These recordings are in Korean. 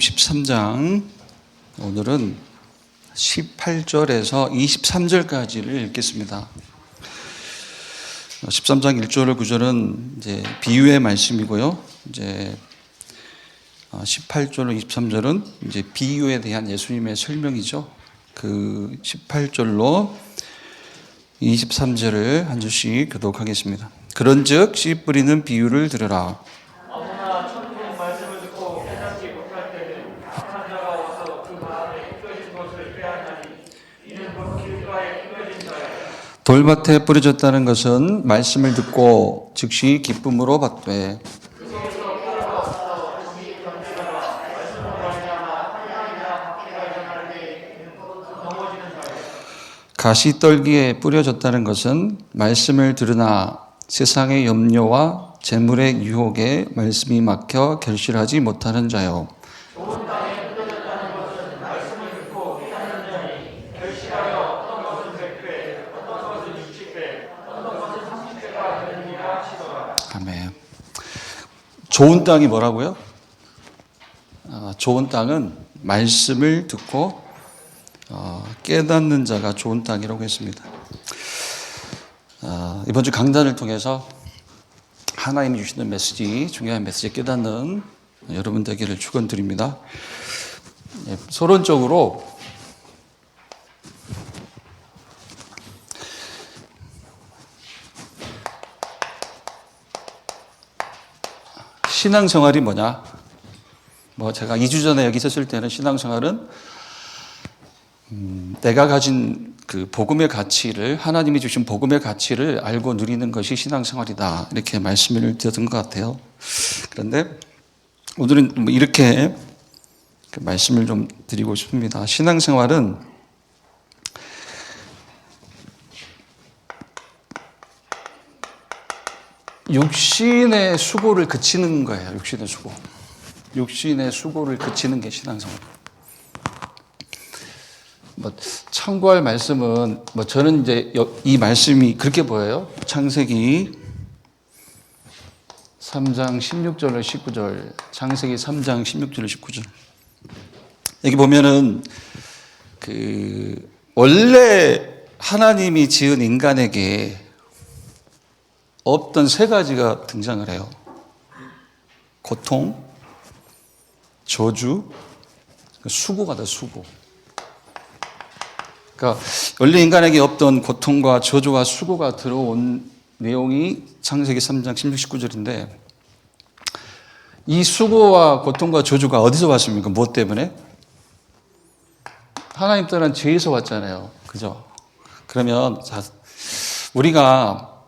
13장 오늘은 18절에서 23절까지를 읽겠습니다. 13장 1절 9절은 이제 비유의 말씀이고요. 이제 18절로 23절은 이제 비유에 대한 예수님의 설명이죠. 그 18절로 23절을 한 절씩 교독하겠습니다. 그런즉 씨 뿌리는 비유를 들으라. 아무나 천국의 말씀을 듣고 깨닫지 못할 때는 악한 자가 와서 그 마음에 휘어진 것을 빼앗나니 이는 곧 길가에 휘어진 자예요. 돌밭에 뿌려졌다는 것은 말씀을 듣고 즉시 기쁨으로 받되 가시떨기에 뿌려졌다는 것은 말씀을 들으나 세상의 염려와 재물의 유혹에 말씀이 막혀 결실하지 못하는 자요. 좋은 땅에 뿌려졌다는 것은 말씀을 듣고 깨닫는 자니 결실하여 어떤 것은 100배, 어떤 것은 60배, 어떤 것은 30배가 되느니라 하시더라. 아멘. 좋은 땅이 뭐라고요? 좋은 땅은 말씀을 듣고 깨닫는 자가 좋은 땅이라고 했습니다. 이번 주 강단을 통해서 하나님이 주시는 메시지, 중요한 메시지 깨닫는 여러분 되기를 축원드립니다. 서론적으로 신앙생활이 뭐냐? 제가 2주 전에 여기 있었을 때는 신앙생활은 내가 가진 그 복음의 가치를, 하나님이 주신 복음의 가치를 알고 누리는 것이 신앙생활이다, 이렇게 말씀을 드렸던 것 같아요. 그런데 오늘은 이렇게 말씀을 좀 드리고 싶습니다. 신앙생활은 육신의 수고를 그치는 거예요. 육신의 수고. 육신의 수고를 그치는 게 신앙생활. 참고할 말씀은 저는 이제 이 말씀이 그렇게 보여요. 창세기 3장 16절로 19절. 창세기 3장 16절로 19절. 여기 보면은 원래 하나님이 지은 인간에게 없던 세 가지가 등장을 해요. 고통, 저주, 수고가 다 수고. 그러니까 원래 인간에게 없던 고통과 저주와 수고가 들어온 내용이 창세기 3장 16, 19절인데 이 수고와 고통과 저주가 어디서 왔습니까? 무엇 때문에? 하나님 떠난 죄에서 왔잖아요. 그죠? 그러면 우리가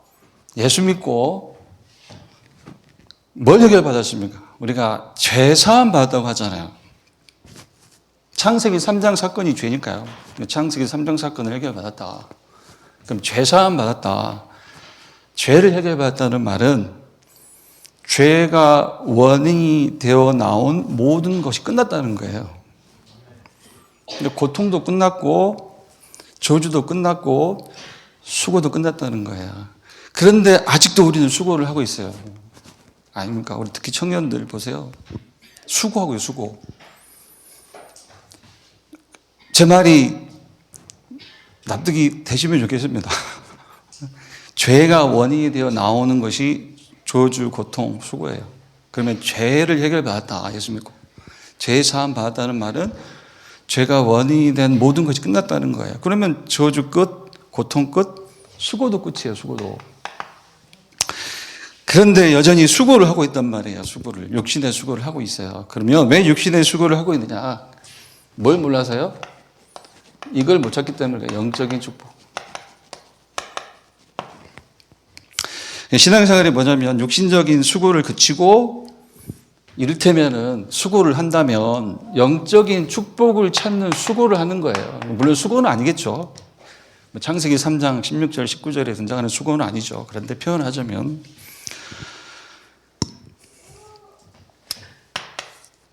예수 믿고 뭘 해결받았습니까? 우리가 죄사함 받았다고 하잖아요. 창세기 3장 사건이 죄니까요. 창세기 3장 사건을 해결받았다. 그럼 죄사함 받았다. 죄를 해결받았다는 말은 죄가 원인이 되어 나온 모든 것이 끝났다는 거예요. 근데 고통도 끝났고 저주도 끝났고 수고도 끝났다는 거예요. 그런데 아직도 우리는 수고를 하고 있어요. 아닙니까? 우리 특히 청년들 보세요. 수고하고요, 수고. 제 말이 납득이 되시면 좋겠습니다. 죄가 원인이 되어 나오는 것이 저주, 고통, 수고예요. 그러면 죄를 해결받았다, 예수 믿고. 죄 사함 받았다는 말은 죄가 원인이 된 모든 것이 끝났다는 거예요. 그러면 저주 끝, 고통 끝, 수고도 끝이에요, 수고도. 그런데 여전히 수고를 하고 있단 말이에요, 수고를. 육신의 수고를 하고 있어요. 그러면 왜 육신의 수고를 하고 있느냐? 뭘 몰라서요? 이걸 못 찾기 때문에 영적인 축복. 신앙생활이 뭐냐면 육신적인 수고를 그치고 이를테면은 수고를 한다면 영적인 축복을 찾는 수고를 하는 거예요. 물론 수고는 아니겠죠. 창세기 3장 16절 19절에 등장하는 수고는 아니죠. 그런데 표현하자면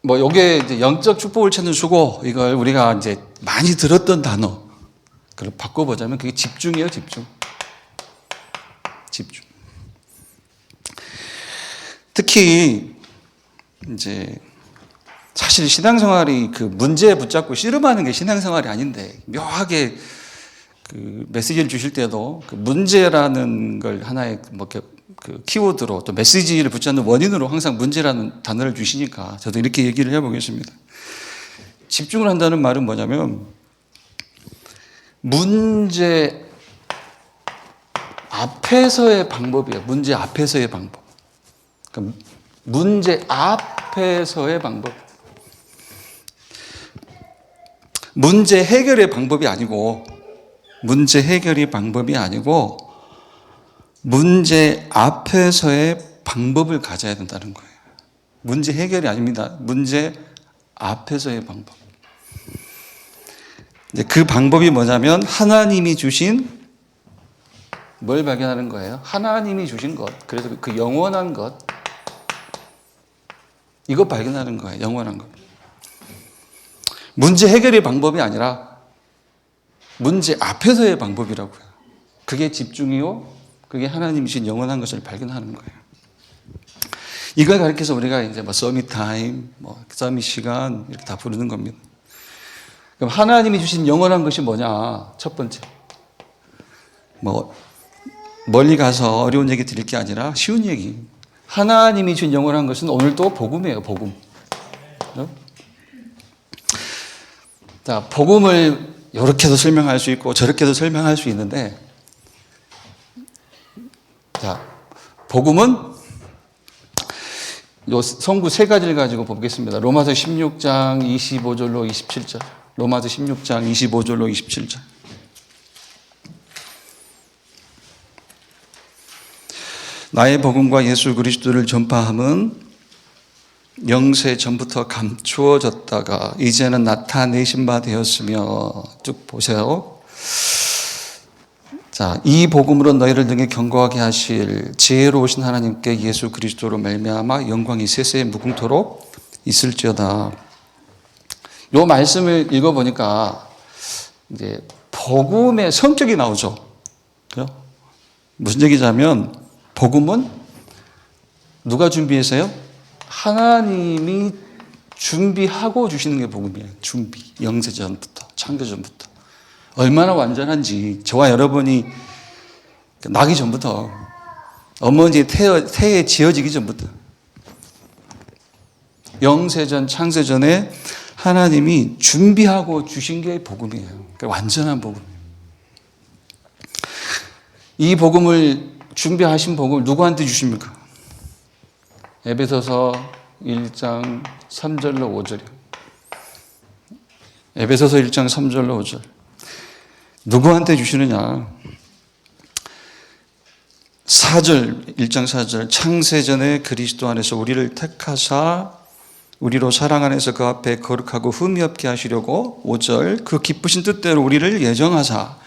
요게 이제 영적 축복을 찾는 수고, 이걸 우리가 이제 많이 들었던 단어, 그걸 바꿔보자면 그게 집중이에요, 집중. 집중. 특히 이제 사실 신앙생활이 그 문제에 붙잡고 씨름하는 게 신앙생활이 아닌데, 묘하게 그 메시지를 주실 때도 그 문제라는 걸 하나의 뭐 그 키워드로, 또 메시지를 붙잡는 원인으로 항상 문제라는 단어를 주시니까 저도 이렇게 얘기를 해보겠습니다. 집중을 한다는 말은 뭐냐면, 문제 앞에서의 방법이에요. 문제 앞에서의 방법. 그러니까 문제 앞에서의 방법. 문제 해결의 방법이 아니고, 문제 해결의 방법이 아니고, 문제 앞에서의 방법을 가져야 된다는 거예요. 문제 해결이 아닙니다. 문제 앞에서의 방법. 이제 그 방법이 뭐냐면, 하나님이 주신 뭘 발견하는 거예요? 하나님이 주신 것. 그래서 그 영원한 것. 이거 발견하는 거예요. 영원한 것. 문제 해결의 방법이 아니라 문제 앞에서의 방법이라고요. 그게 집중이요. 그게 하나님이 주신 영원한 것을 발견하는 거예요. 이걸 가르쳐서 우리가 이제 뭐 서밋 타임, 뭐 서밋 시간 이렇게 다 부르는 겁니다. 그럼 하나님이 주신 영원한 것이 뭐냐? 첫 번째. 뭐 멀리 가서 어려운 얘기 드릴 게 아니라 쉬운 얘기. 하나님이 주신 영원한 것은 오늘도 복음이에요. 복음. 자, 복음을 이렇게도 설명할 수 있고 저렇게도 설명할 수 있는데, 자, 복음은 요 성구 세 가지를 가지고 보겠습니다. 로마서 16장 25절로 27절. 로마서 16장 25절로 27절. 나의 복음과 예수 그리스도를 전파함은 영세 전부터 감추어졌다가 이제는 나타내신 바 되었으며, 쭉 보세요. 자, 이 복음으로 너희를 등에 견고하게 하실 지혜로우신 하나님께 예수 그리스도로 말미암아 영광이 세세에 무궁토록 있을지어다. 요 말씀을 읽어보니까 이제 복음의 성격이 나오죠. 무슨 얘기냐면, 복음은 누가 준비해서요? 하나님이 준비하고 주시는 게 복음이에요. 준비. 영세전부터, 창조전부터. 얼마나 완전한지, 저와 여러분이 나기 전부터, 어머니 태에 지어지기 전부터, 영세전, 창세전에 하나님이 준비하고 주신 게 복음이에요. 그러니까 완전한 복음. 이 복음을 준비하신 복음을 누구한테 주십니까? 에베소서 1장 3절로 5절이요. 에베소서 1장 3절로 5절. 누구한테 주시느냐? 4절, 1장 4절. 창세전에 그리스도 안에서 우리를 택하사 우리로 사랑 안에서 그 앞에 거룩하고 흠이 없게 하시려고. 5절. 그 기쁘신 뜻대로 우리를 예정하사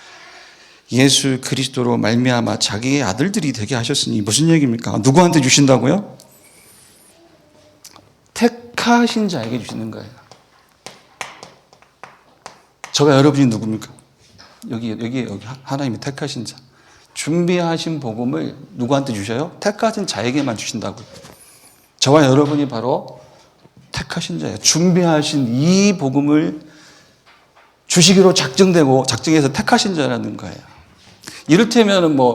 예수 그리스도로 말미암아 자기의 아들들이 되게 하셨으니. 무슨 얘기입니까? 누구한테 주신다고요? 택하신 자에게 주시는 거예요. 저와 여러분이 누굽니까? 여기 하나님이 택하신 자. 준비하신 복음을 누구한테 주셔요? 택하신 자에게만 주신다고요. 저와 여러분이 바로 택하신 자예요. 준비하신 이 복음을 주시기로 작정해서 택하신 자라는 거예요. 이를테면 뭐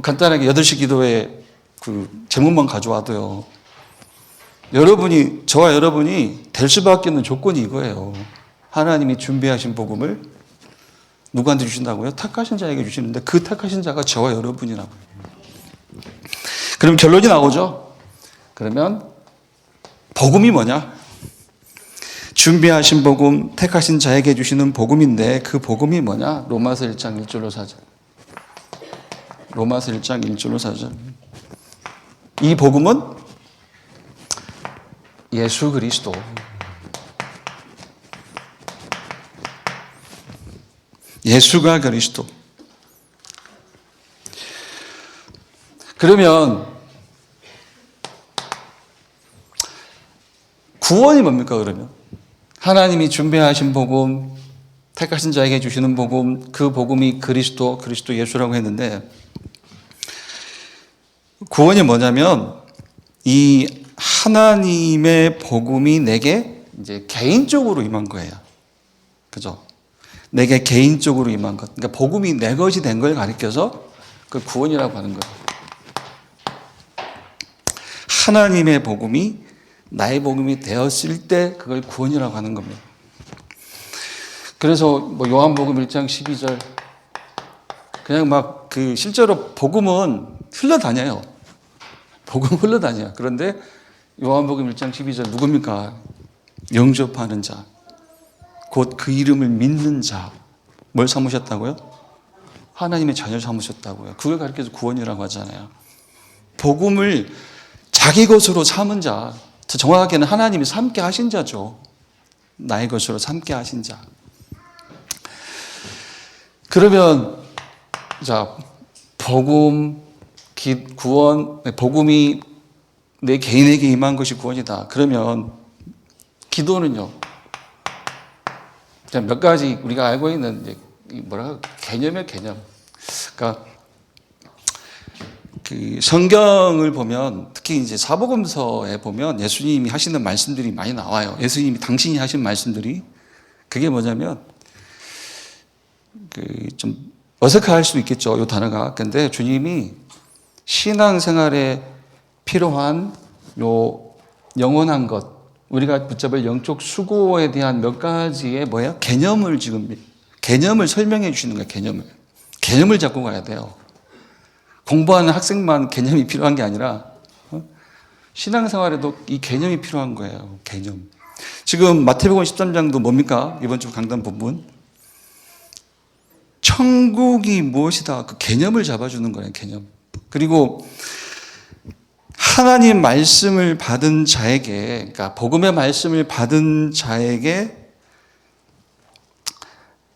간단하게 8시 기도회 그 제목만 가져와도요. 저와 여러분이 될 수밖에 없는 조건이 이거예요. 하나님이 준비하신 복음을 누구한테 주신다고요? 택하신 자에게 주시는데, 그 택하신 자가 저와 여러분이라고요. 그럼 결론이 나오죠? 그러면 복음이 뭐냐? 준비하신 복음, 택하신 자에게 주시는 복음인데, 그 복음이 뭐냐? 로마서 1장 1절로 4절. 로마서 1장 1절로 4절. 이 복음은 예수 그리스도. 예수가 그리스도. 그러면 구원이 뭡니까? 그러면 하나님이 준비하신 복음, 택하신 자에게 주시는 복음, 그 복음이 그리스도 예수라고 했는데, 구원이 뭐냐면 이 하나님의 복음이 내게 이제 개인적으로 임한 거예요. 그죠? 내게 개인적으로 임한 것. 그러니까 복음이 내 것이 된 걸 가리켜서 그 구원이라고 하는 거예요. 하나님의 복음이 나의 복음이 되었을 때 그걸 구원이라고 하는 겁니다. 그래서 뭐 요한복음 1장 12절 그냥 막 실제로 복음은 흘러다녀요. 복음 흘러다녀요. 그런데 요한복음 1장 12절 누굽니까? 영접하는 자, 곧 그 이름을 믿는 자. 뭘 삼으셨다고요? 하나님의 자녀 삼으셨다고요. 그걸 가리켜서 구원이라고 하잖아요. 복음을 자기 것으로 삼은 자, 더 정확하게는 하나님이 삼게 하신 자죠. 나의 것으로 삼게 하신 자. 그러면 자, 복음, 구원, 복음이 내 개인에게 임한 것이 구원이다. 그러면 기도는요? 몇 가지 우리가 알고 있는 이제 개념의 개념. 그러니까 그 성경을 보면 특히 이제 사복음서에 보면 예수님이 하시는 말씀들이 많이 나와요. 예수님이 당신이 하신 말씀들이 그게 뭐냐면 좀 어색할 수 있겠죠. 이 단어가. 근데 주님이 신앙생활에 필요한 요 영원한 것, 우리가 붙잡을 영적 수고에 대한 몇 가지의 개념을 개념을 설명해 주시는 거예요. 개념을 잡고 가야 돼요. 공부하는 학생만 개념이 필요한 게 아니라 신앙생활에도 이 개념이 필요한 거예요. 개념. 지금 마태복음 13장도 뭡니까? 이번 주 강단 본문. 천국이 무엇이다. 그 개념을 잡아주는 거예요. 개념. 그리고 하나님 말씀을 받은 자에게, 그러니까 복음의 말씀을 받은 자에게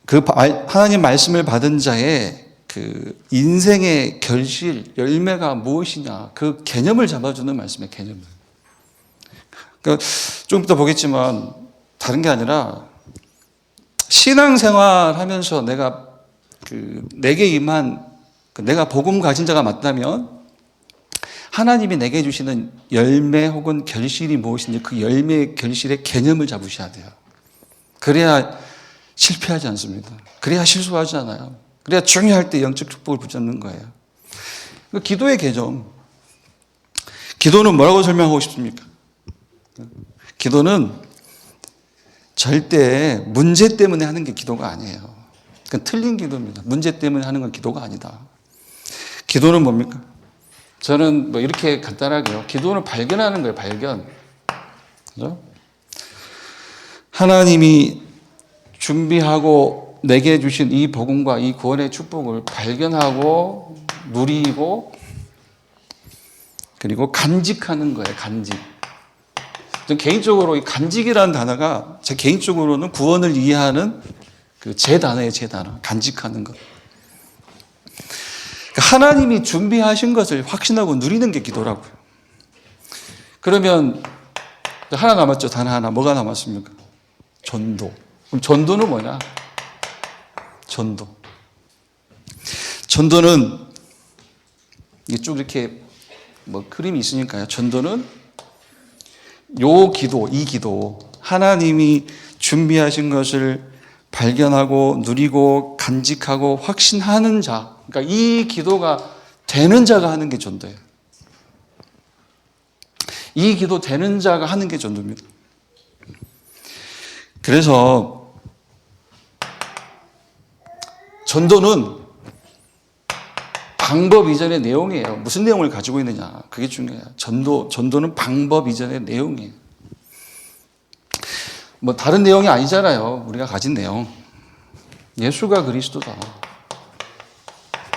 그 하나님 말씀을 받은 자의 그 인생의 결실, 열매가 무엇이냐. 그 개념을 잡아주는 말씀의 개념을. 그러니까 좀 이따 보겠지만 다른 게 아니라 신앙생활 하면서 내게 임한 내가 복음 가진 자가 맞다면 하나님이 내게 주시는 열매 혹은 결실이 무엇인지 그 열매의 결실의 개념을 잡으셔야 돼요. 그래야 실패하지 않습니다. 그래야 실수하지 않아요. 그래야 중요할 때 영적 축복을 붙잡는 거예요. 기도의 개념. 기도는 뭐라고 설명하고 싶습니까? 기도는 절대 문제 때문에 하는 게 기도가 아니에요. 그건 틀린 기도입니다. 문제 때문에 하는 건 기도가 아니다. 기도는 뭡니까? 저는 이렇게 간단하게요. 기도는 발견하는 거예요. 발견. 그죠? 하나님이 준비하고 내게 주신 이 복음과 이 구원의 축복을 발견하고 누리고 그리고 간직하는 거예요. 간직. 전 개인적으로 이 간직이라는 단어가 제 개인적으로는 구원을 이해하는 제 단어예요. 제 단어. 간직하는 것. 하나님이 준비하신 것을 확신하고 누리는 게 기도라고요. 그러면 하나 남았죠. 단어 하나. 뭐가 남았습니까? 전도. 그럼 전도는 뭐냐? 전도. 전도는 이게 쭉 이렇게 그림이 있으니까요. 전도는 이 기도. 하나님이 준비하신 것을 발견하고 누리고 간직하고 확신하는 자. 그러니까 이 기도가 되는 자가 하는 게 전도예요. 이 기도 되는 자가 하는 게 전도입니다. 그래서 전도는 방법 이전의 내용이에요. 무슨 내용을 가지고 있느냐. 그게 중요해요. 전도는 방법 이전의 내용이에요. 다른 내용이 아니잖아요. 우리가 가진 내용. 예수가 그리스도다.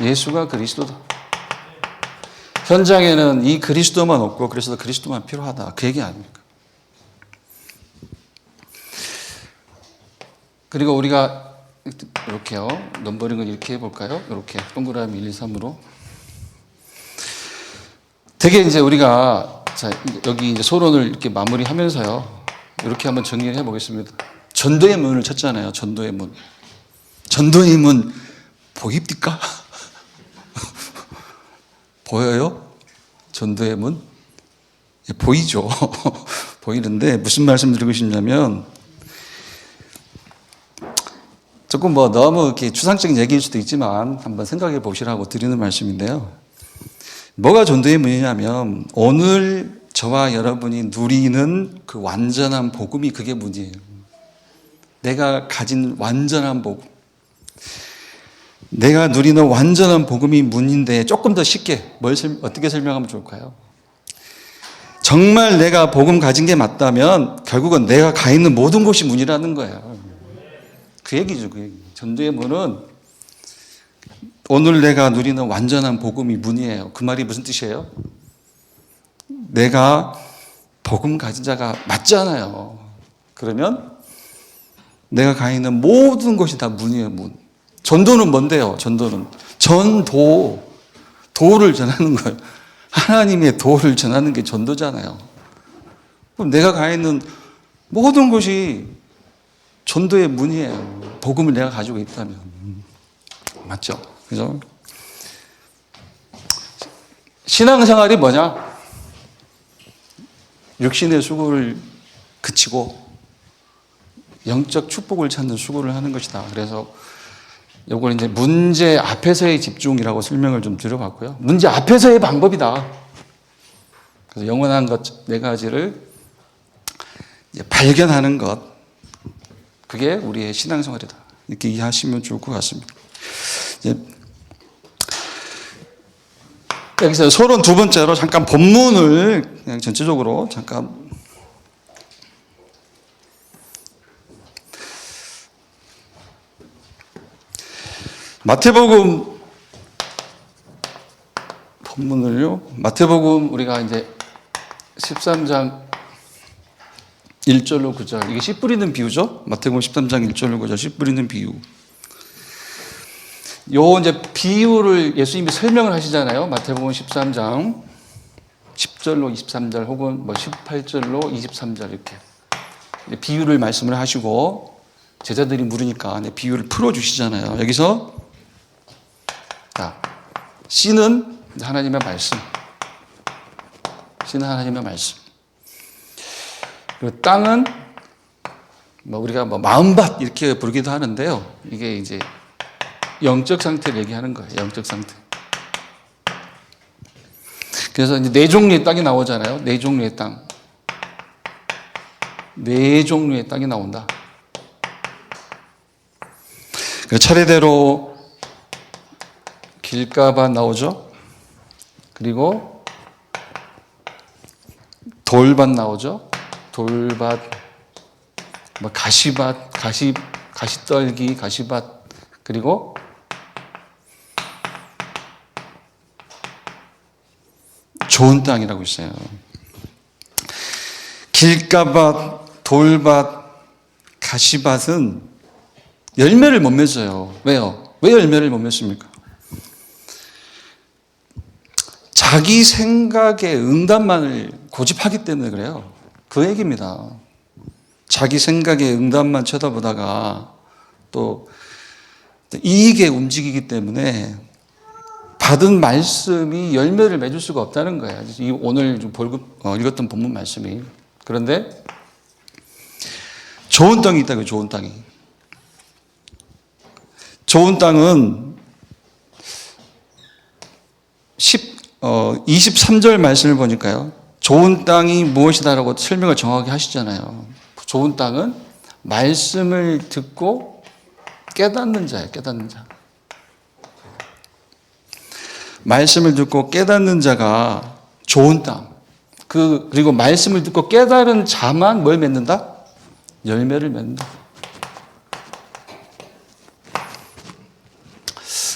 예수가 그리스도다. 현장에는 이 그리스도만 없고 그래서 그리스도만 필요하다. 그 얘기 아닙니까? 그리고 우리가 이렇게요. 넘버링을 이렇게 해볼까요? 이렇게 동그라미 1, 2, 3으로. 되게 이제 우리가 여기 이제 소론을 이렇게 마무리하면서요. 이렇게 한번 정리를 해보겠습니다. 전도의 문을 쳤잖아요. 전도의 문. 전도의 문 보입니까? 보여요? 전도의 문? 보이죠. 보이는데 무슨 말씀 드리고 싶냐면 조금 너무 이렇게 추상적인 얘기일 수도 있지만 한번 생각해 보시라고 드리는 말씀인데요. 뭐가 전도의 문이냐면 오늘 저와 여러분이 누리는 그 완전한 복음이 그게 문이에요. 내가 가진 완전한 복음. 내가 누리는 완전한 복음이 문인데 조금 더 쉽게 어떻게 설명하면 좋을까요? 정말 내가 복음 가진 게 맞다면 결국은 내가 가 있는 모든 곳이 문이라는 거예요. 그 얘기죠, 그 얘기. 전도의 문은 오늘 내가 누리는 완전한 복음이 문이에요. 그 말이 무슨 뜻이에요? 내가 복음 가진 자가 맞잖아요. 그러면 내가 가 있는 모든 곳이 다 문이에요, 문. 전도는 뭔데요? 전도는 도를 전하는 거예요. 하나님의 도를 전하는 게 전도잖아요. 그럼 내가 가 있는 모든 곳이 전도의 문이에요. 복음을 내가 가지고 있다면. 맞죠? 그죠? 신앙생활이 뭐냐? 육신의 수고를 그치고 영적 축복을 찾는 수고를 하는 것이다. 그래서 이걸 이제 문제 앞에서의 집중이라고 설명을 좀 드려봤고요. 문제 앞에서의 방법이다. 그래서 영원한 것 네 가지를 이제 발견하는 것, 그게 우리의 신앙생활이다. 이렇게 이해하시면 좋을 것 같습니다. 이제 여기서 서론 두 번째로 잠깐 본문을 그냥 전체적으로 잠깐 마태복음 본문을요. 마태복음 우리가 이제 13장 1절로 9절, 이게 씨 뿌리는 비유죠. 마태복음 13장 1절로 9절 씨 뿌리는 비유. 요 이제 비유를 예수님이 설명을 하시잖아요. 마태복음 13장 10절로 23절 혹은 18절로 23절 이렇게 비유를 말씀을 하시고 제자들이 물으니까 비유를 풀어 주시잖아요. 여기서 자, 씨는 하나님의 말씀. 씨는 하나님의 말씀. 그리고 땅은 우리가 마음밭 이렇게 부르기도 하는데요. 이게 이제 영적 상태를 얘기하는 거예요. 영적 상태. 그래서 이제 네 종류의 땅이 나오잖아요. 네 종류의 땅. 네 종류의 땅이 나온다. 차례대로 길가밭 나오죠. 그리고 돌밭 나오죠. 돌밭, 가시밭, 가시떨기, 가시밭, 그리고 좋은 땅이라고 있어요. 길가밭, 돌밭, 가시밭은 열매를 못 맺어요. 왜요? 왜 열매를 못 맺습니까? 자기 생각의 응답만을 고집하기 때문에 그래요. 그 얘기입니다. 자기 생각의 응답만 쳐다보다가 또 이익에 움직이기 때문에 받은 말씀이 열매를 맺을 수가 없다는 거예요. 오늘 읽었던 본문 말씀이. 그런데 좋은 땅이 있다고요. 좋은 땅이. 좋은 땅은 23절 말씀을 보니까요. 좋은 땅이 무엇이다라고 설명을 정확하게 하시잖아요. 좋은 땅은 말씀을 듣고 깨닫는 자예요. 깨닫는 자. 말씀을 듣고 깨닫는 자가 좋은 땅. 그리고 말씀을 듣고 깨달은 자만 뭘 맺는다? 열매를 맺는다.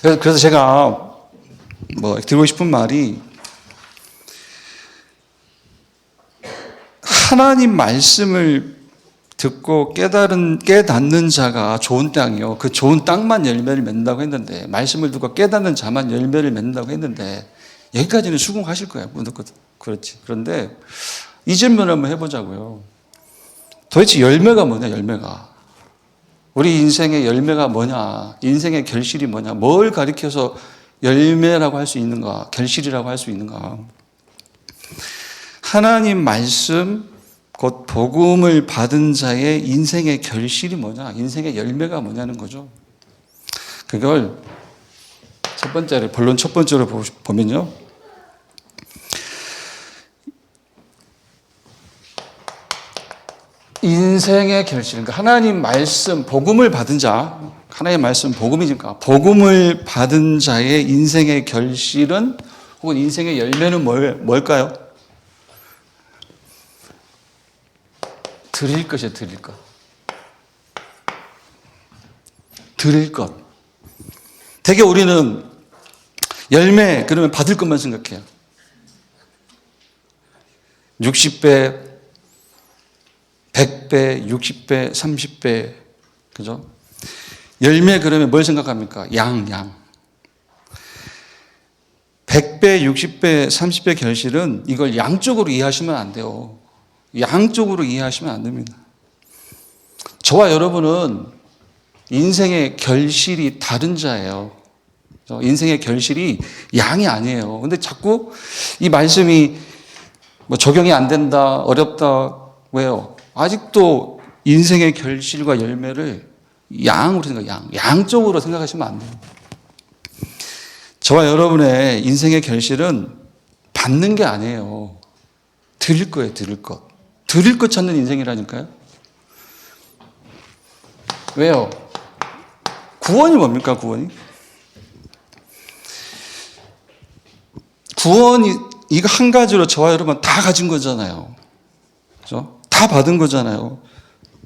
그래서 제가 드리고 싶은 말이, 하나님 말씀을 듣고 깨닫는 자가 좋은 땅이요. 그 좋은 땅만 열매를 맺는다고 했는데, 말씀을 듣고 깨닫는 자만 열매를 맺는다고 했는데, 여기까지는 수긍하실 거예요. 그렇지. 그런데 이 질문을 한번 해보자고요. 도대체 열매가 뭐냐, 열매가. 우리 인생의 열매가 뭐냐, 인생의 결실이 뭐냐, 뭘 가리켜서 열매라고 할 수 있는가, 결실이라고 할 수 있는가. 하나님 말씀, 곧 복음을 받은 자의 인생의 결실이 뭐냐, 인생의 열매가 뭐냐는 거죠. 그걸 첫 번째로, 본론 첫 번째로 보면요. 인생의 결실, 그러니까 하나님 말씀, 복음을 받은 자, 하나님의 말씀, 복음이니까, 복음을 받은 자의 인생의 결실은, 혹은 인생의 열매는 뭘까요? 드릴 것이에요, 드릴 것. 드릴 것. 되게 우리는 열매, 그러면 받을 것만 생각해요. 60배, 100배, 60배, 30배, 그죠? 열매 그러면 뭘 생각합니까? 양. 100배, 60배, 30배 결실은 이걸 양쪽으로 이해하시면 안 돼요. 양쪽으로 이해하시면 안 됩니다. 저와 여러분은 인생의 결실이 다른 자예요. 인생의 결실이 양이 아니에요. 근데 자꾸 이 말씀이 뭐 적용이 안 된다, 어렵다, 왜요? 아직도 인생의 결실과 열매를 양으로 양쪽으로 생각하시면 안 돼요. 저와 여러분의 인생의 결실은 받는 게 아니에요. 드릴 거예요, 드릴 것. 드릴 것 찾는 인생이라니까요. 왜요? 구원이 뭡니까, 구원이? 구원이, 이거 한 가지로 저와 여러분 다 가진 거잖아요. 그죠? 다 받은 거잖아요.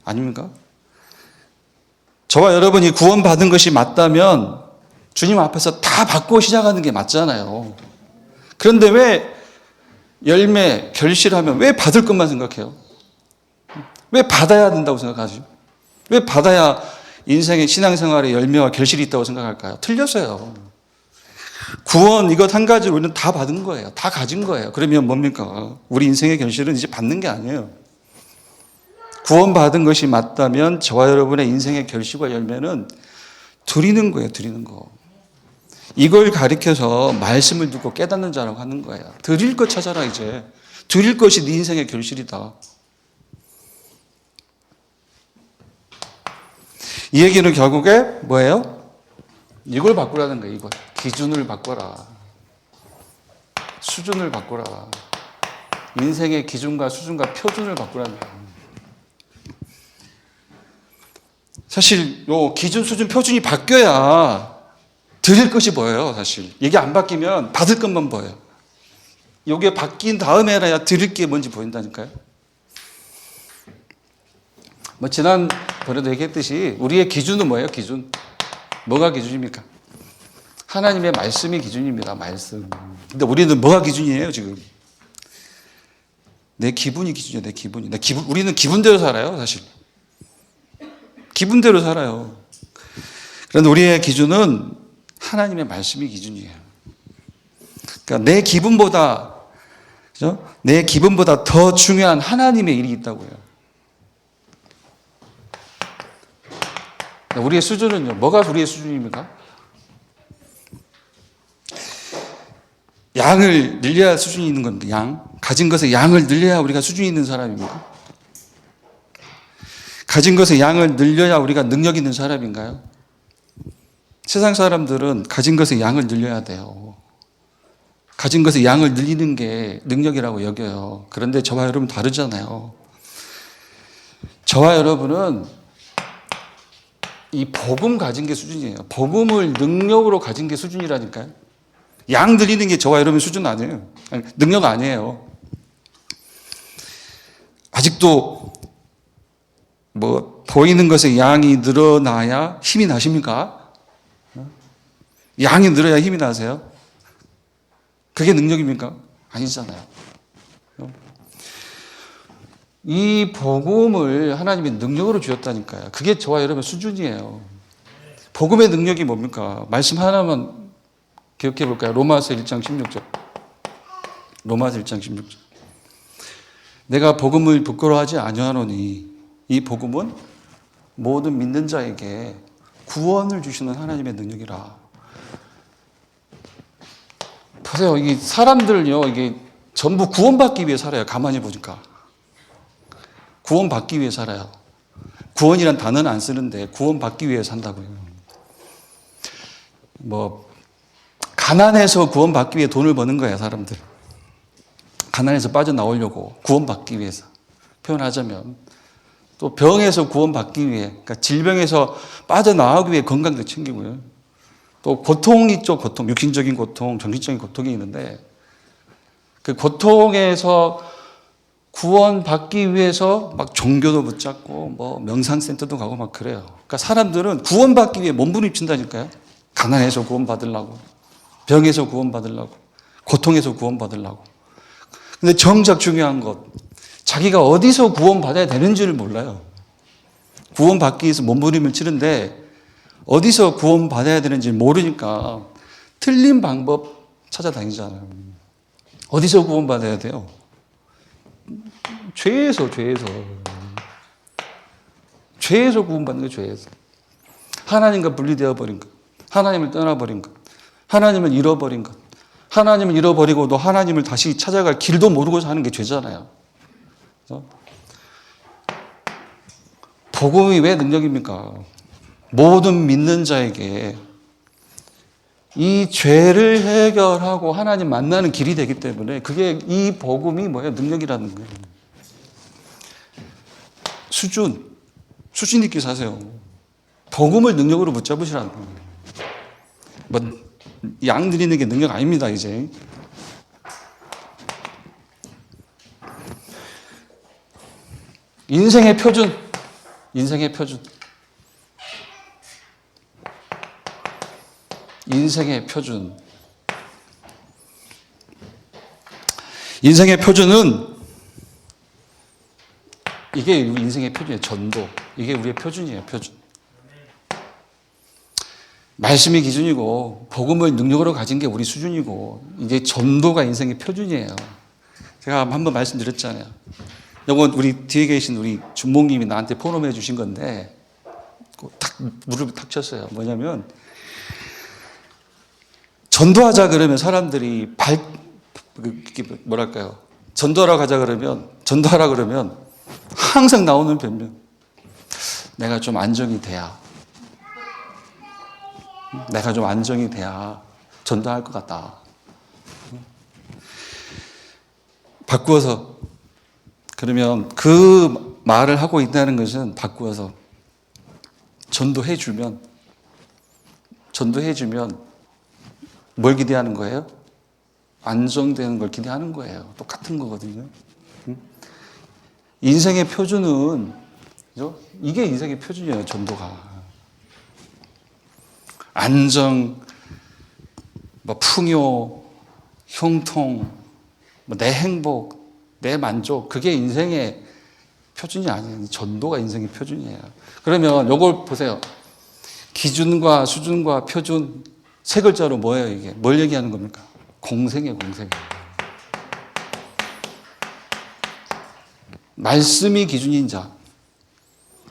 아닙니까? 저와 여러분이 구원받은 것이 맞다면 주님 앞에서 다 받고 시작하는 게 맞잖아요. 그런데 왜 열매, 결실하면 왜 받을 것만 생각해요? 왜 받아야 된다고 생각하죠? 왜 받아야 인생의 신앙생활의 열매와 결실이 있다고 생각할까요? 틀렸어요. 구원 이것 한 가지로 우리는 다 받은 거예요. 다 가진 거예요. 그러면 뭡니까? 우리 인생의 결실은 이제 받는 게 아니에요. 구원받은 것이 맞다면 저와 여러분의 인생의 결실과 열매는 드리는 거예요. 드리는 거. 이걸 가리켜서 말씀을 듣고 깨닫는 자라고 하는 거예요. 드릴 것 찾아라 이제. 드릴 것이 네 인생의 결실이다. 이 얘기는 결국에 뭐예요? 이걸 바꾸라는 거예요. 이걸. 기준을 바꿔라. 수준을 바꿔라. 인생의 기준과 수준과 표준을 바꾸라는 거예요. 사실 요 기준, 수준, 표준이 바뀌어야 드릴 것이 보여요. 사실 이게 안 바뀌면 받을 것만 보여요. 이게 바뀐 다음에라야 드릴 게 뭔지 보인다니까요. 뭐 지난번에도 얘기했듯이 우리의 기준은 뭐예요? 기준. 뭐가 기준입니까? 하나님의 말씀이 기준입니다. 말씀. 근데 우리는 뭐가 기준이에요 지금? 내 기분이 기준이에요. 내 기분이. 우리는 기분대로 살아요. 사실. 기분대로 살아요. 그런데 우리의 기준은 하나님의 말씀이 기준이에요. 그러니까 내 기분보다, 그죠? 내 기분보다 더 중요한 하나님의 일이 있다고요. 우리의 수준은요, 뭐가 우리의 수준입니까? 양을 늘려야 수준이 있는 겁니다. 양. 가진 것에 양을 늘려야 우리가 수준이 있는 사람입니까? 가진 것에 양을 늘려야 우리가 능력 있는 사람인가요? 세상 사람들은 가진 것에 양을 늘려야 돼요. 가진 것에 양을 늘리는 게 능력이라고 여겨요. 그런데 저와 여러분 다르잖아요. 저와 여러분은 이 복음 가진 게 수준이에요. 복음을 능력으로 가진 게 수준이라니까요. 양 늘리는 게 저와 여러분 수준 아니에요. 능력 아니에요. 아직도 뭐 보이는 것에 양이 늘어나야 힘이 나십니까? 양이 늘어야 힘이 나세요? 그게 능력입니까? 아니잖아요. 이 복음을 하나님이 능력으로 주셨다니까요. 그게 저와 여러분 수준이에요. 복음의 능력이 뭡니까? 말씀 하나만 기억해 볼까요? 로마서 1장 16절. 로마서 1장 16절. 내가 복음을 부끄러워하지 아니하노니 이 복음은 모든 믿는 자에게 구원을 주시는 하나님의 능력이라. 보세요. 이게 사람들요, 이게 전부 구원받기 위해 살아요. 가만히 보니까. 구원받기 위해 살아요. 구원이란 단어는 안 쓰는데 구원받기 위해 산다고요. 가난해서 구원받기 위해 돈을 버는 거예요, 사람들. 가난해서 빠져나오려고 구원받기 위해서. 표현하자면. 또 병에서 구원받기 위해, 그러니까 질병에서 빠져나오기 위해 건강도 챙기고요. 또 고통이 있죠, 고통. 육신적인 고통, 정신적인 고통이 있는데 그 고통에서 구원받기 위해서 막 종교도 붙잡고 명상센터도 가고 막 그래요. 그러니까 사람들은 구원받기 위해 몸부림친다니까요. 가난해서 구원받으려고, 병에서 구원받으려고, 고통에서 구원받으려고. 근데 정작 중요한 것, 자기가 어디서 구원받아야 되는지를 몰라요. 구원받기 위해서 몸부림을 치는데 어디서 구원받아야 되는지 모르니까 틀린 방법 찾아다니잖아요. 어디서 구원받아야 돼요? 죄에서 구원받는 거예요, 죄에서. 하나님과 분리되어 버린 것, 하나님을 떠나버린 것, 하나님을 잃어버린 것, 하나님을 잃어버리고도 하나님을 다시 찾아갈 길도 모르고 사는 게 죄잖아요. 그래서 복음이 왜 능력입니까? 모든 믿는 자에게 이 죄를 해결하고 하나님 만나는 길이 되기 때문에 그게 이 복음이 뭐예요? 능력이라는 거예요. 수준 있게 사세요. 복음을 능력으로 붙잡으시라는 거예요. 양 드리는 게 능력 아닙니다, 이제. 인생의 표준. 인생의 표준. 인생의 표준은 이게 인생의 표준이에요. 전도. 이게 우리의 표준이에요. 표준. 말씀이 기준이고 복음을 능력으로 가진 게 우리 수준이고 이제 전도가 인생의 표준이에요. 제가 한번 말씀드렸잖아요. 이건 우리 뒤에 계신 우리 준목님이 나한테 포럼해 주신 건데 탁 무릎을 탁 쳤어요. 뭐냐면 전도하자 그러면 사람들이 전도하라 그러면 항상 나오는 변명. 내가 좀 안정이 돼야 전도할 것 같다. 바꾸어서 그러면 그 말을 하고 있다는 것은 바꾸어서 전도해주면 뭘 기대하는 거예요? 안정되는 걸 기대하는 거예요. 똑같은 거거든요. 인생의 표준은, 그죠? 이게 인생의 표준이에요, 전도가. 안정, 풍요, 형통, 내 행복, 내 만족, 그게 인생의 표준이 아니에요. 전도가 인생의 표준이에요. 그러면 이걸 보세요. 기준과 수준과 표준, 세 글자로 뭐예요, 이게? 뭘 얘기하는 겁니까? 공생이에요, 공생. 말씀이 기준인 자,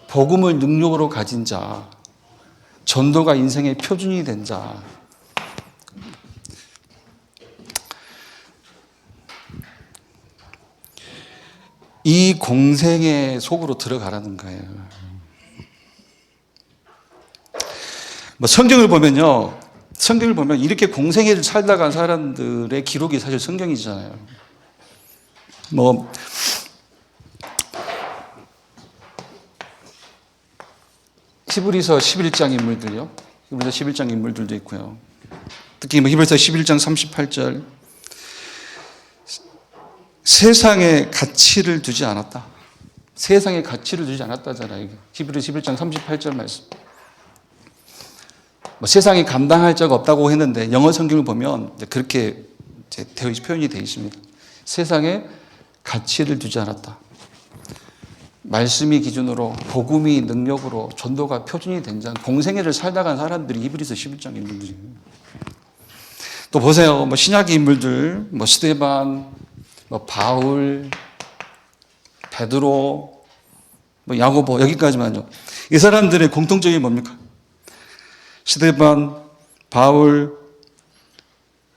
복음을 능력으로 가진 자, 전도가 인생의 표준이 된 자. 이 공생의 속으로 들어가라는 거예요. 성경을 보면 이렇게 공생애를 살다 간 사람들의 기록이 사실 성경이잖아요. 히브리서 11장 인물들요. 히브리서 11장 인물들도 있고요. 특히 히브리서 11장 38절. 세상에 가치를 두지 않았다. 세상에 가치를 두지 않았다잖아요. 히브리서 11장 38절 말씀. 세상이 감당할 자가 없다고 했는데 영어 성경을 보면 그렇게 표현이 되어 있습니다. 세상에 가치를 두지 않았다. 말씀이 기준으로 복음이 능력으로 전도가 표준이 된 자, 공생애를 살다 간 사람들이 히브리서 11장 인물들이에요. 또 보세요. 신약의 인물들, 스데반, 바울, 베드로, 야고보, 여기까지만요. 이 사람들의 공통점이 뭡니까? 스데반, 바울,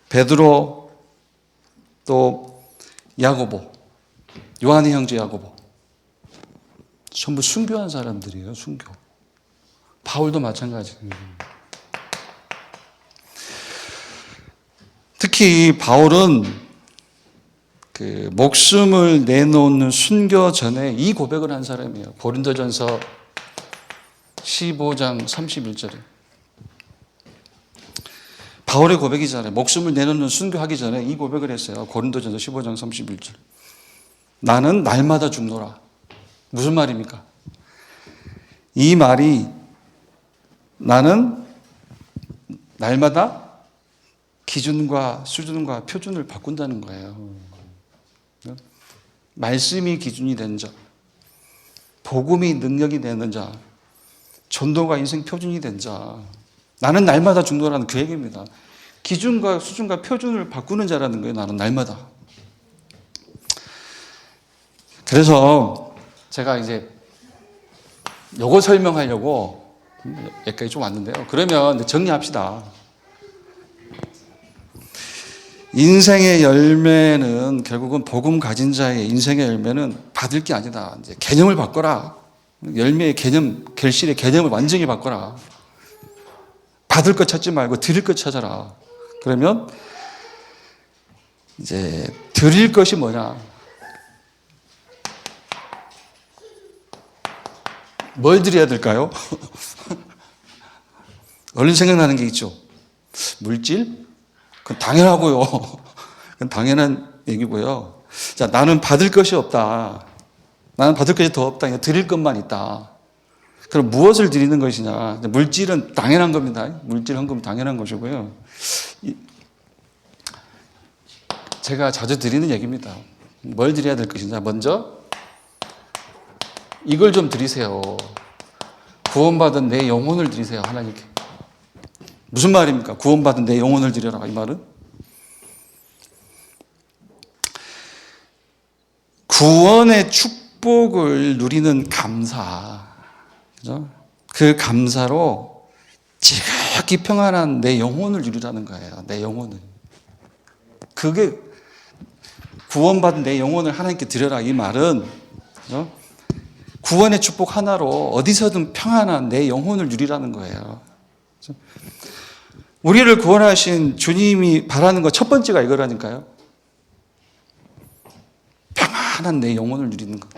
베드로, 또 야고보, 요한의 형제 야고보. 전부 순교한 사람들이에요. 순교. 바울도 마찬가지예요. 특히 바울은 그 목숨을 내놓는 순교 전에 이 고백을 한 사람이에요. 고린도전서 15장 31절에. 바울의 고백이잖아요. 목숨을 내놓는 순교하기 전에 이 고백을 했어요. 고린도전서 15장 31절. 나는 날마다 죽노라. 무슨 말입니까? 이 말이 나는 날마다 기준과 수준과 표준을 바꾼다는 거예요. 말씀이 기준이 된 자, 복음이 능력이 되는 자, 전도가 인생 표준이 된 자, 나는 날마다 죽노라는 그 얘기입니다. 기준과 수준과 표준을 바꾸는 자라는 거예요. 나는 날마다. 그래서 제가 이제 요거 설명하려고 여기까지 좀 왔는데요. 그러면 정리합시다. 인생의 열매는 결국은 복음 가진 자의 인생의 열매는 받을 게 아니다. 이제 개념을 바꿔라. 열매의 개념, 결실의 개념을 완전히 바꿔라. 받을 것 찾지 말고 드릴 것 찾아라. 그러면 이제 드릴 것이 뭐냐? 뭘 드려야 될까요? 얼른 생각나는 게 있죠. 물질? 그건 당연하고요. 그건 당연한 얘기고요. 자, 나는 받을 것이 없다. 나는 받을 것이 더 없다. 드릴 것만 있다. 그럼 무엇을 드리는 것이냐? 물질은 당연한 겁니다. 물질 헌금 당연한 것이고요. 제가 자주 드리는 얘기입니다. 뭘 드려야 될 것이냐? 먼저 이걸 좀 드리세요. 구원받은 내 영혼을 드리세요. 하나님께. 무슨 말입니까? 구원받은 내 영혼을 드려라. 이 말은 구원의 축복을 누리는 감사, 그죠? 그 감사로 지극히 평안한 내 영혼을 누리라는 거예요. 내 영혼을. 그게 구원받은 내 영혼을 하나님께 드려라. 이 말은, 그죠? 구원의 축복 하나로 어디서든 평안한 내 영혼을 누리라는 거예요. 그죠? 우리를 구원하신 주님이 바라는 것 첫 번째가 이거라니까요. 평안한 내 영혼을 누리는 것.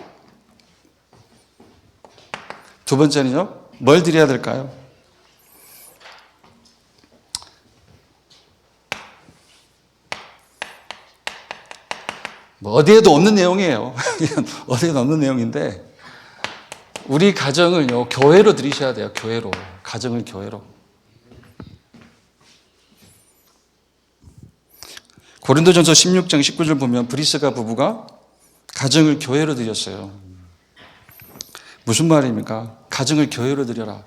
두 번째는요, 뭘 드려야 될까요? 뭐 어디에도 없는 내용이에요. 어디에도 없는 내용인데, 우리 가정을요, 교회로 드리셔야 돼요. 교회로. 가정을 교회로. 고린도전서 16장 19절 보면 브리스가 부부가 가정을 교회로 드렸어요. 무슨 말입니까? 가정을 교회로 드려라.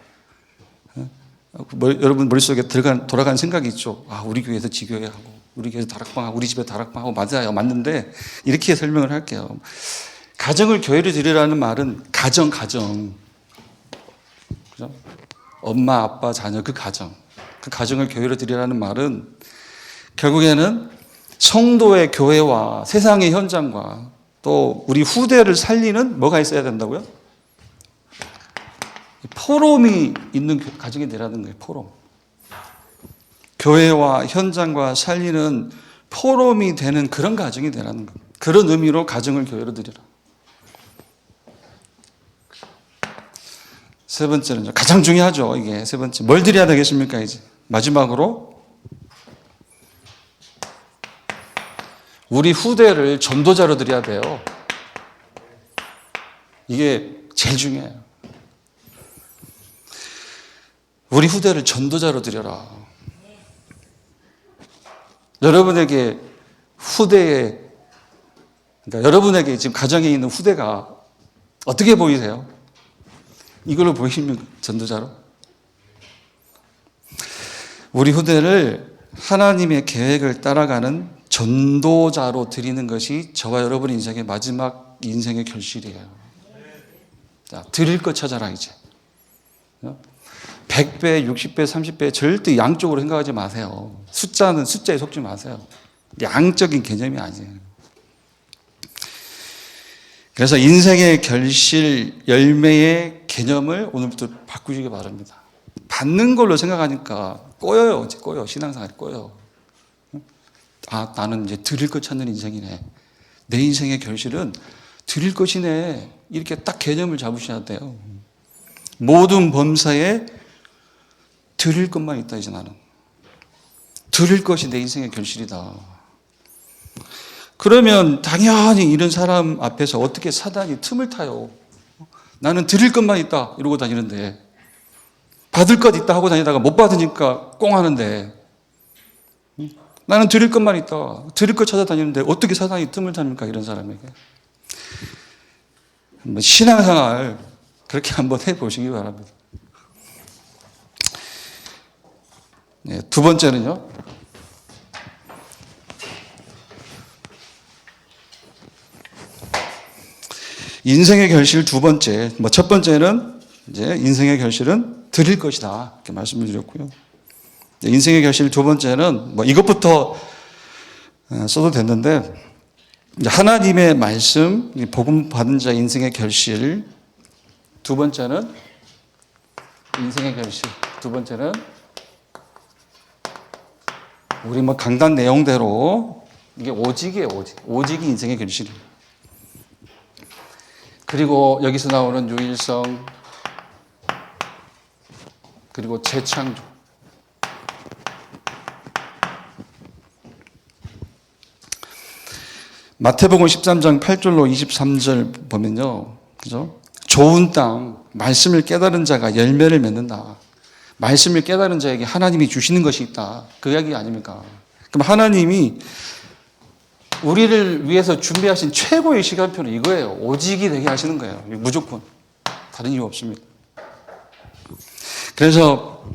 여러분 머릿속에 돌아가는 생각이 있죠. 아, 우리 교회에서 지교회하고, 우리 교회에서 다락방하고, 우리 집에 다락방하고, 맞아요. 맞는데, 이렇게 설명을 할게요. 가정을 교회로 드리라는 말은 가정. 그죠? 엄마, 아빠, 자녀, 그 가정을 교회로 드리라는 말은 결국에는 성도의 교회와 세상의 현장과 또 우리 후대를 살리는 뭐가 있어야 된다고요? 포럼이 있는 가정이 되라는 거예요. 포럼. 교회와 현장과 살리는 포럼이 되는 그런 가정이 되라는 거예요. 그런 의미로 가정을 교회로 드리라. 세 번째는 가장 중요하죠. 이게 세 번째. 뭘 드려야 되겠습니까? 이제 마지막으로 우리 후대를 전도자로 드려야 돼요. 이게 제일 중요해요. 우리 후대를 전도자로 드려라. 여러분에게 그러니까 여러분에게 지금 가정에 있는 후대가 어떻게 보이세요? 이걸로 보이시면 전도자로? 우리 후대를 하나님의 계획을 따라가는 전도자로 드리는 것이 저와 여러분 인생의 마지막 인생의 결실이에요. 자, 드릴 것 찾아라 이제. 100배, 60배, 30배 절대 양쪽으로 생각하지 마세요. 숫자는 숫자에 속지 마세요. 양적인 개념이 아니에요. 그래서 인생의 결실 열매의 개념을 오늘부터 바꾸시기 바랍니다. 받는 걸로 생각하니까 꼬여요. 꼬여. 신앙생활이 꼬여. 아, 나는 이제 드릴 것 찾는 인생이네. 내 인생의 결실은 드릴 것이네. 이렇게 딱 개념을 잡으셔야 돼요. 모든 범사에 드릴 것만 있다, 이제 나는. 드릴 것이 내 인생의 결실이다. 그러면 당연히 이런 사람 앞에서 어떻게 사단이 틈을 타요. 나는 드릴 것만 있다 이러고 다니는데, 받을 것 있다 하고 다니다가 못 받으니까 꽁 하는데, 나는 드릴 것만 있다, 드릴 것 찾아다니는데 어떻게 사단이 틈을 탑니까, 이런 사람에게. 한번 신앙생활 그렇게 한번 해보시기 바랍니다. 네, 두 번째는요, 인생의 결실 두 번째. 첫 번째는 이제 인생의 결실은 드릴 것이다, 이렇게 말씀을 드렸고요. 인생의 결실 두 번째는 이것부터 써도 됐는데, 하나님의 말씀, 복음 받은 자 인생의 결실. 두 번째는 인생의 결실. 두 번째는 우리 강단 내용대로 이게 오직이에요, 오직. 오직이 인생의 결실이에요. 그리고 여기서 나오는 유일성, 그리고 재창조. 마태복음 13장 8절로 23절 보면요, 그죠? 좋은 땅, 말씀을 깨달은 자가 열매를 맺는다. 말씀을 깨달은 자에게 하나님이 주시는 것이 있다. 그 이야기 아닙니까? 그럼 하나님이 우리를 위해서 준비하신 최고의 시간표는 이거예요. 오직이 되게 하시는 거예요. 무조건. 다른 이유 없습니다. 그래서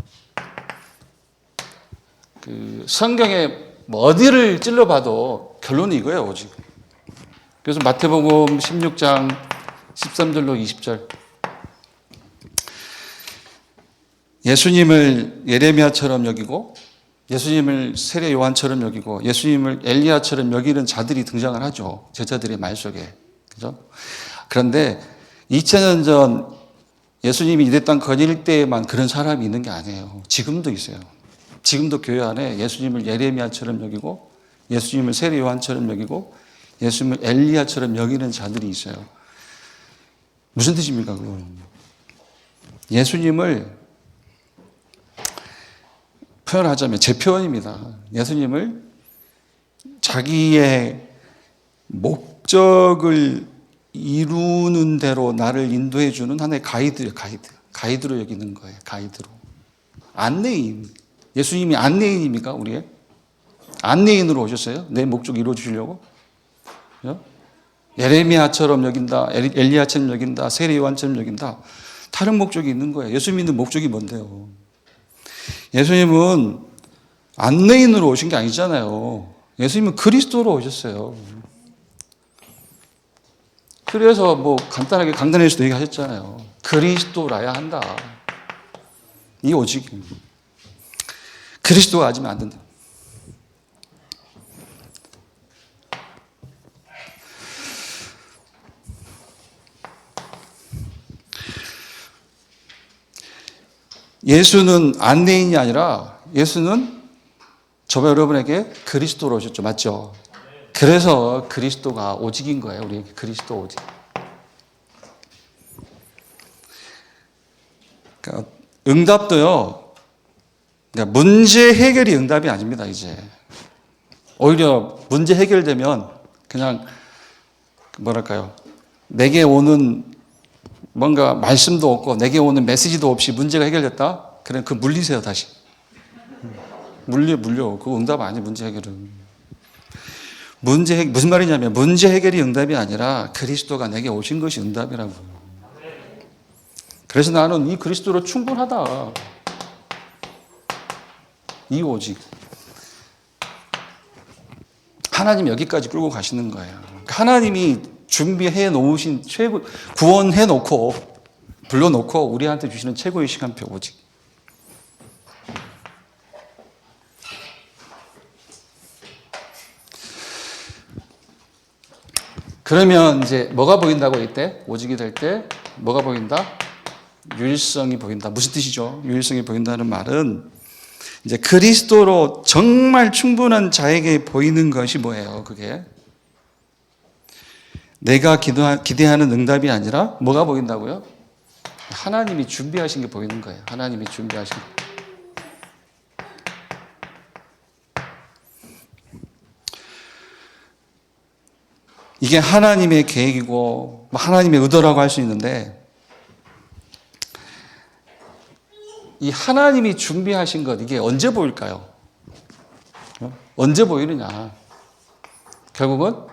성경에 어디를 찔러봐도 결론이 이거예요, 오직. 그래서 마태복음 16장 13절로 20절. 예수님을 예레미야처럼 여기고, 예수님을 세례 요한처럼 여기고, 예수님을 엘리야처럼 여기는 자들이 등장을 하죠. 제자들의 말 속에. 그죠? 그런데 2000년 전 예수님이 이 땅 거닐 때에만 그런 사람이 있는 게 아니에요. 지금도 있어요. 지금도 교회 안에 예수님을 예레미야처럼 여기고, 예수님을 세례 요한처럼 여기고, 예수님을 엘리야처럼 여기는 자들이 있어요. 무슨 뜻입니까, 그건? 예수님을 표현하자면, 제 표현입니다. 예수님을 자기의 목적을 이루는 대로 나를 인도해 주는 하나의 가이드예요, 가이드. 가이드로 여기는 거예요, 가이드로. 안내인. 예수님이 안내인입니까, 우리의? 안내인으로 오셨어요? 내 목적 이루어 주시려고? 예레미야처럼 여긴다, 엘리야처럼 여긴다, 세례 요한처럼 여긴다. 다른 목적이 있는 거예요. 예수 믿는 목적이 뭔데요? 예수님은 안내인으로 오신 게 아니잖아요. 예수님은 그리스도로 오셨어요. 그래서 간단하게 강단에서도 얘기하셨잖아요. 그리스도라야 한다. 이 오직입니다. 그리스도가 아니면 안 된다. 예수는 안내인이 아니라 예수는 저와 여러분에게 그리스도로 오셨죠. 맞죠? 그래서 그리스도가 오직인 거예요. 우리에게 그리스도 오직. 그러니까 응답도요, 그러니까 문제 해결이 응답이 아닙니다, 이제. 오히려 문제 해결되면 그냥 내게 오는 뭔가 말씀도 없고 내게 오는 메시지도 없이 문제가 해결됐다? 그래, 그 물리세요, 다시. 물려. 그거 응답 아니에요, 문제 해결은. 무슨 말이냐면, 문제 해결이 응답이 아니라 그리스도가 내게 오신 것이 응답이라고. 그래서 나는 이 그리스도로 충분하다. 이 오직. 하나님 여기까지 끌고 가시는 거예요. 하나님이 준비해 놓으신 최고, 구원해 놓고, 불러놓고 우리한테 주시는 최고의 시간표, 오직. 그러면 이제 뭐가 보인다고 이때? 오직이 될 때 뭐가 보인다? 유일성이 보인다. 무슨 뜻이죠? 유일성이 보인다는 말은 이제 그리스도로 정말 충분한 자에게 보이는 것이 뭐예요? 그게 내가 기대하는 응답이 아니라 뭐가 보인다고요? 하나님이 준비하신 게 보이는 거예요. 하나님이 준비하신 거. 이게 하나님의 계획이고 하나님의 의도라고 할 수 있는데 이 하나님이 준비하신 것 이게 언제 보일까요? 언제 보이느냐? 결국은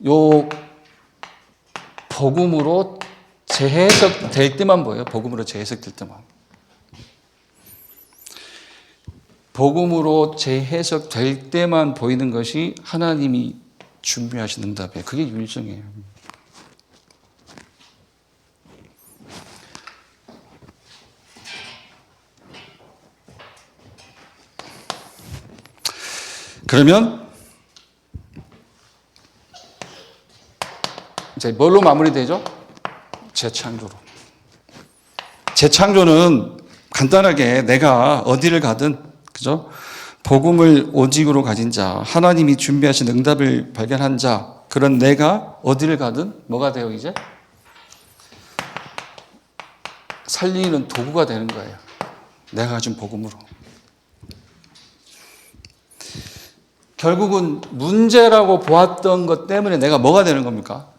요 복음으로 재해석될 때만 보여요. 복음으로 재해석될 때만. 복음으로 재해석될 때만 보이는 것이 하나님이 준비하신 응답이에요. 그게 유일성이에요. 그러면 이제 뭘로 마무리되죠? 재창조로. 재창조는 간단하게 내가 어디를 가든, 그죠? 복음을 오직으로 가진 자, 하나님이 준비하신 응답을 발견한 자, 그런 내가 어디를 가든 뭐가 돼요, 이제? 살리는 도구가 되는 거예요. 내가 가진 복음으로. 결국은 문제라고 보았던 것 때문에 내가 뭐가 되는 겁니까?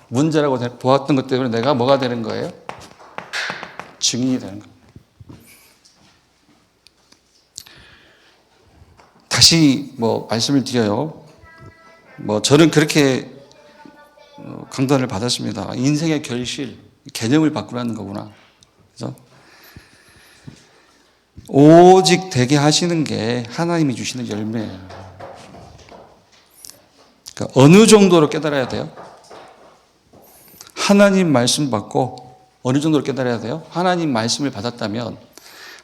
문제라고 보았던 것 때문에 내가 뭐가 되는 거예요? 증인이 되는 거예요. 다시 말씀을 드려요. 저는 그렇게 강단을 받았습니다. 인생의 결실, 개념을 바꾸라는 거구나. 그죠? 오직 되게 하시는 게 하나님이 주시는 열매예요. 그러니까 어느 정도로 깨달아야 돼요? 하나님 말씀 받고 어느 정도로 깨달아야 돼요? 하나님 말씀을 받았다면,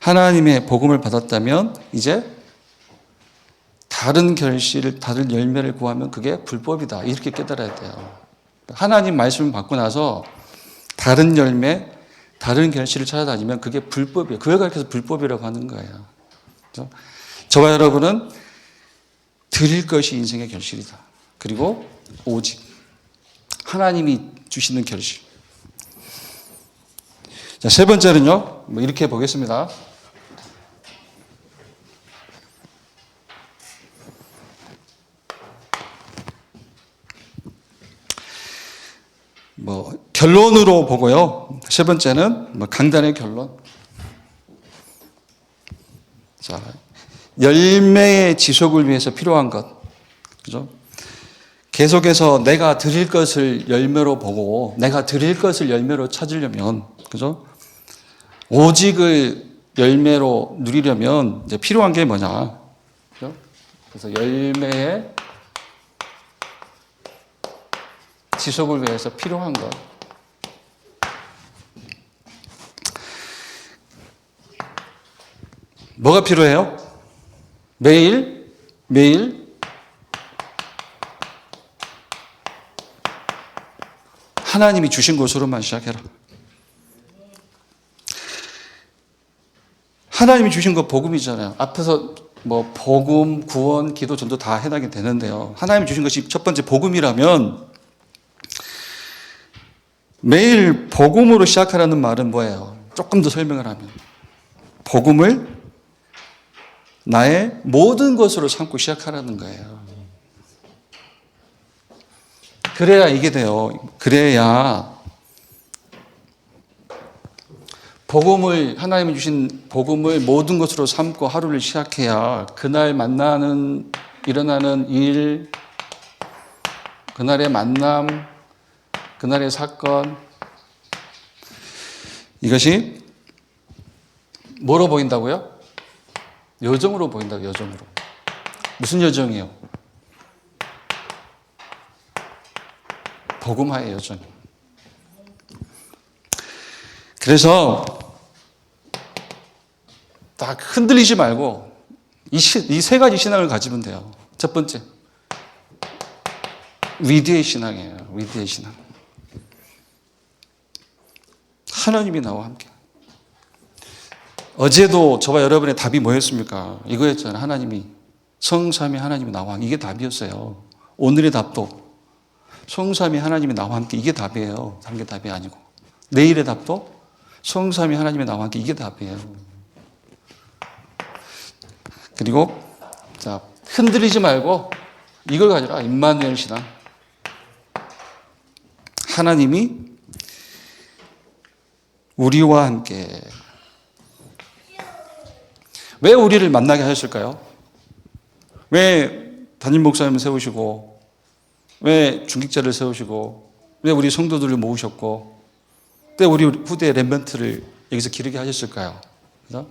하나님의 복음을 받았다면 이제 다른 결실을, 다른 열매를 구하면 그게 불법이다. 이렇게 깨달아야 돼요. 하나님 말씀을 받고 나서 다른 열매, 다른 결실을 찾아다니면 그게 불법이에요. 그걸 가르쳐서 불법이라고 하는 거예요. 그렇죠? 저와 여러분은 드릴 것이 인생의 결실이다. 그리고 오직 하나님이 주시는 결실. 자, 세 번째는요. 이렇게 보겠습니다. 결론으로 보고요. 세 번째는 강단의 결론. 자, 열매의 지속을 위해서 필요한 것. 그죠? 계속해서 내가 드릴 것을 열매로 보고 내가 드릴 것을 열매로 찾으려면, 그죠? 오직을 열매로 누리려면 이제 필요한 게 뭐냐? 그죠? 그래서 열매의 지속을 위해서 필요한 것. 뭐가 필요해요? 매일 하나님이 주신 것으로만 시작해라. 하나님이 주신 거 복음이잖아요. 앞에서 복음, 구원, 기도, 전도 다 해당이 되는데요. 하나님이 주신 것이 첫 번째 복음이라면 매일 복음으로 시작하라는 말은 뭐예요? 조금 더 설명을 하면 복음을 나의 모든 것으로 삼고 시작하라는 거예요. 그래야 이게 돼요. 그래야 하나님이 주신 복음을 모든 것으로 삼고 하루를 시작해야 그날 일어나는 일, 그날의 만남, 그날의 사건, 이것이 뭐로 보인다고요? 여정으로 보인다고, 여정으로. 무슨 여정이에요? 복음화의 여정. 그래서 딱 흔들리지 말고 이 세 가지 신앙을 가지면 돼요. 첫 번째, 위대의 신앙이에요. 위대의 신앙. 하나님이 나와 함께. 어제도 저와 여러분의 답이 뭐였습니까? 이거였잖아요. 하나님이, 성삼위 하나님이 나와 함께. 이게 답이었어요. 오늘의 답도 성삼위 하나님이 나와 함께. 이게 답이에요. 다른 게 답이 아니고. 내일의 답도 성삼위 하나님이 나와 함께. 이게 답이에요. 그리고 자, 흔들리지 말고 이걸 가져라. 임마누엘 신앙. 하나님이 우리와 함께. 왜 우리를 만나게 하셨을까요? 왜 담임 목사님을 세우시고, 왜 중직자를 세우시고, 왜 우리 성도들을 모으셨고, 왜 우리 후대 렘넌트를 여기서 기르게 하셨을까요? 그래서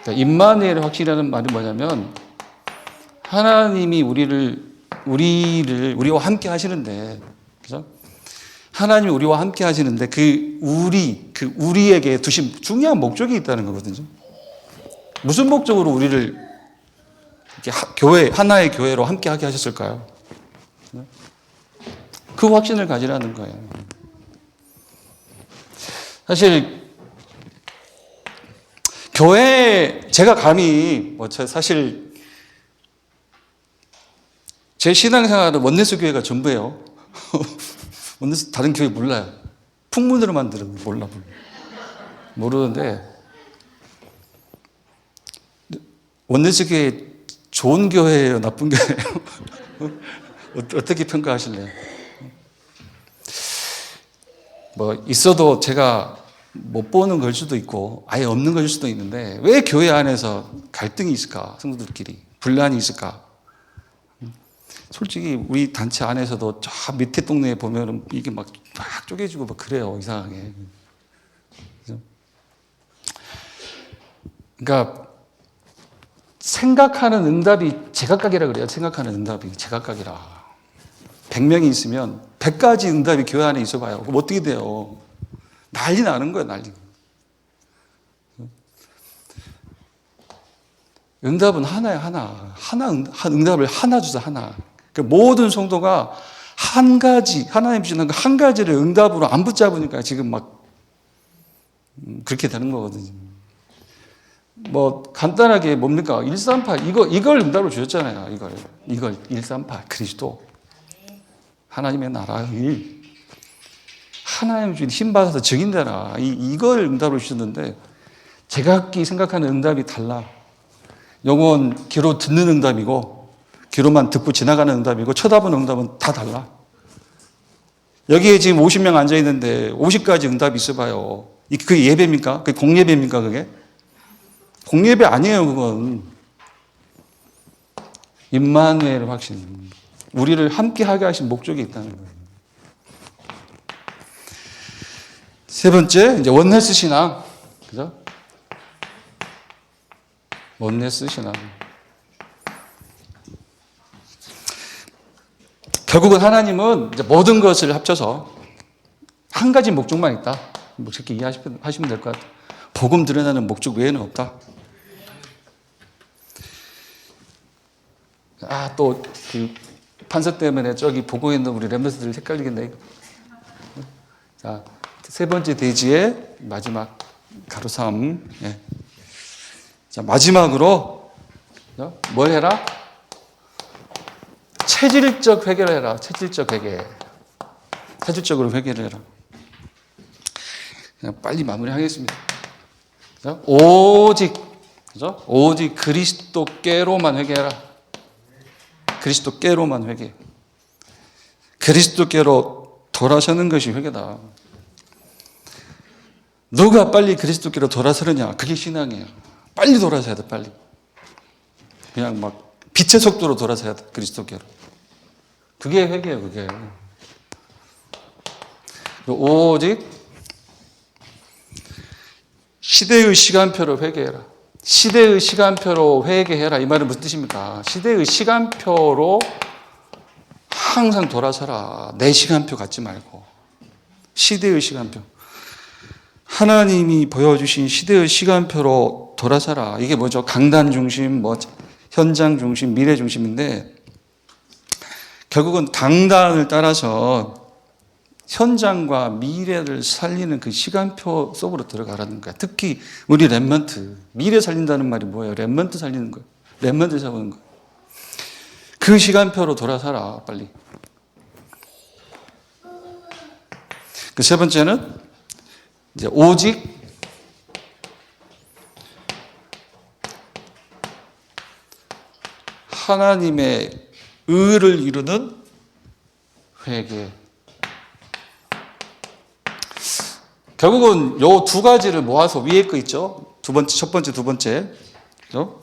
그러니까 임마누엘의 확신이라는 말이 뭐냐면, 하나님이 우리와 함께 하시는데, 그죠? 하나님이 우리와 함께 하시는데 우리에게 두신 중요한 목적이 있다는 거거든요. 무슨 목적으로 우리를 이렇게 하나의 교회로 함께 하게 하셨을까요? 그 확신을 가지라는 거예요. 사실 교회 제가 감히 사실 제 신앙생활은 원네스 교회가 전부예요. 원네스 다른 교회 몰라요. 풍문으로만 들으면 모르는데 원네스 교회 좋은 교회예요, 나쁜 교회예요? 어떻게 평가하실래요? 있어도 제가 못 보는 걸 수도 있고 아예 없는 걸 수도 있는데 왜 교회 안에서 갈등이 있을까? 성도들끼리 분란이 있을까? 솔직히 우리 단체 안에서도 저 밑에 동네에 보면 이게 막 쪼개지고 막 그래요, 이상하게. 그러니까 생각하는 응답이 제각각이라 그래요. 생각하는 응답이 제각각이라. 100명이 있으면 100가지 응답이 교회 안에 있어봐요. 그럼 어떻게 돼요? 난리 나는 거예요, 난리. 응답은 하나야, 하나. 응답을 하나 주자, 하나. 모든 성도가 한 가지, 하나님 주신 한 가지를 응답으로 안 붙잡으니까 지금 막 그렇게 되는 거거든요. 간단하게 뭡니까? 138, 이걸 응답으로 주셨잖아요. 이걸 138, 그리스도. 하나님의 나라, 하나님 주신 힘 받아서 증인되라. 이걸 응답으로 주셨는데, 제각기 생각하는 응답이 달라. 요건 귀로 듣는 응답이고, 귀로만 듣고 지나가는 응답이고, 쳐다보는 응답은 다 달라. 여기에 지금 50명 앉아있는데, 50가지 응답이 있어봐요. 그게 예배입니까? 그게 공예배입니까, 그게? 공예배 아니에요, 그건. 임마누엘 확신. 우리를 함께하게 하신 목적이 있다는 거예요. 세 번째, 이제 원네스 신앙. 그죠? 원네스 신앙. 결국은 하나님은 이제 모든 것을 합쳐서 한 가지 목적만 있다. 그렇게 이해하시면 될 것 같아요. 복음 드러나는 목적 외에는 없다. 또 그 판서 때문에 저기 보고 있는 우리 렘넌트들 헷갈리겠네. 자, 세 번째 대지의 마지막 가로 3. 예. 자, 마지막으로 뭘 해라? 체질적 회개를 해라. 체질적 회개. 체질적으로 회개를 해라. 그냥 빨리 마무리하겠습니다. 그죠? 오직 그리스도께로만 회개해라. 그리스도께로만 회개. 그리스도께로 돌아서는 것이 회개다. 누가 빨리 그리스도께로 돌아서느냐? 그게 신앙이에요. 빨리 돌아서야 돼, 빨리. 그냥 막 빛의 속도로 돌아서야 돼, 그리스도께로. 그게 회개예요, 그게. 오직 시대의 시간표로 회개해라. 시대의 시간표로 회개해라. 이 말은 무슨 뜻입니까? 시대의 시간표로 항상 돌아서라. 내 시간표 갖지 말고. 시대의 시간표. 하나님이 보여주신 시대의 시간표로 돌아서라. 이게 뭐죠? 강단 중심, 현장 중심, 미래 중심인데 결국은 당단을 따라서 현장과 미래를 살리는 그 시간표 속으로 들어가라는 거야. 특히 우리 렘넌트. 미래 살린다는 말이 뭐예요? 렘넌트 살리는 거예요. 렘넌트 잡는 거예요. 그 시간표로 돌아서라, 빨리. 그 세 번째는 이제 오직 하나님의 의를 이루는 회개. 결국은 요 두 가지를 모아서 위에 거 있죠? 첫 번째, 두 번째. 그죠?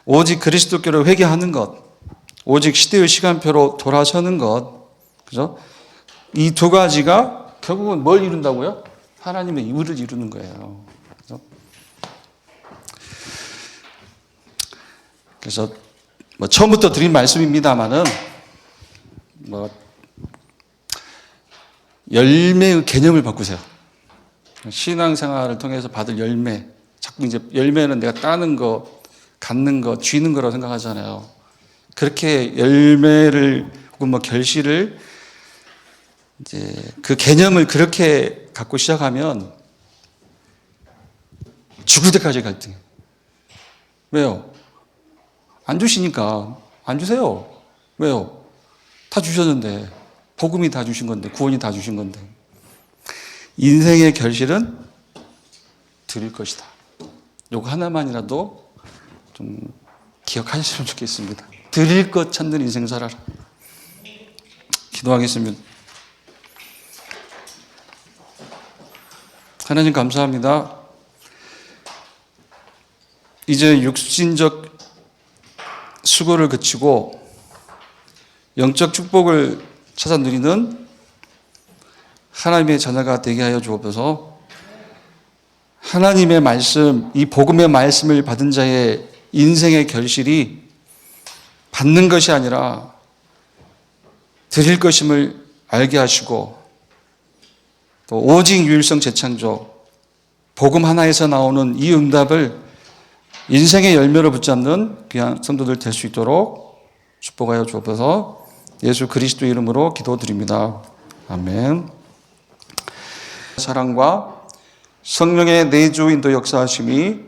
오직 그리스도께로 회개하는 것. 오직 시대의 시간표로 돌아서는 것. 그죠? 이 두 가지가 결국은 뭘 이룬다고요? 하나님의 의를 이루는 거예요. 그죠? 그래서 뭐 처음부터 드린 말씀입니다만은 뭐 열매의 개념을 바꾸세요. 신앙생활을 통해서 받을 열매. 자꾸 이제 열매는 내가 따는 거, 갖는 거, 쥐는 거라고 생각하잖아요. 그렇게 열매를 혹은 뭐 결실을 이제 그 개념을 그렇게 갖고 시작하면 죽을 때까지 갈등해. 왜요? 안 주시니까. 안 주세요. 왜요? 다 주셨는데. 복음이 다 주신 건데. 구원이 다 주신 건데. 인생의 결실은 드릴 것이다. 요거 하나만이라도 좀 기억하셨으면 좋겠습니다. 드릴 것 찾는 인생 살아라. 기도하겠습니다. 하나님 감사합니다. 이제 육신적 수고를 그치고 영적 축복을 찾아 누리는 하나님의 자녀가 되게 하여 주옵소서. 하나님의 말씀, 이 복음의 말씀을 받은 자의 인생의 결실이 받는 것이 아니라 드릴 것임을 알게 하시고 또 오직 유일성 재창조, 복음 하나에서 나오는 이 응답을 인생의 열매로 붙잡는 귀한 성도들 될 수 있도록 축복하여 주옵소서. 예수 그리스도 이름으로 기도드립니다. 아멘. 사랑과 성령의 내주 인도 역사하심이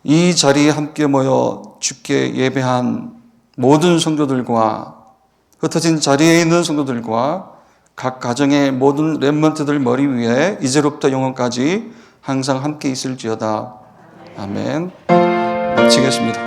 이 자리에 함께 모여 주께 예배한 모든 성도들과 흩어진 자리에 있는 성도들과 각 가정의 모든 렘넌트들 머리 위에 이제로부터 영원까지 항상 함께 있을지어다. 아멘. 마치겠습니다.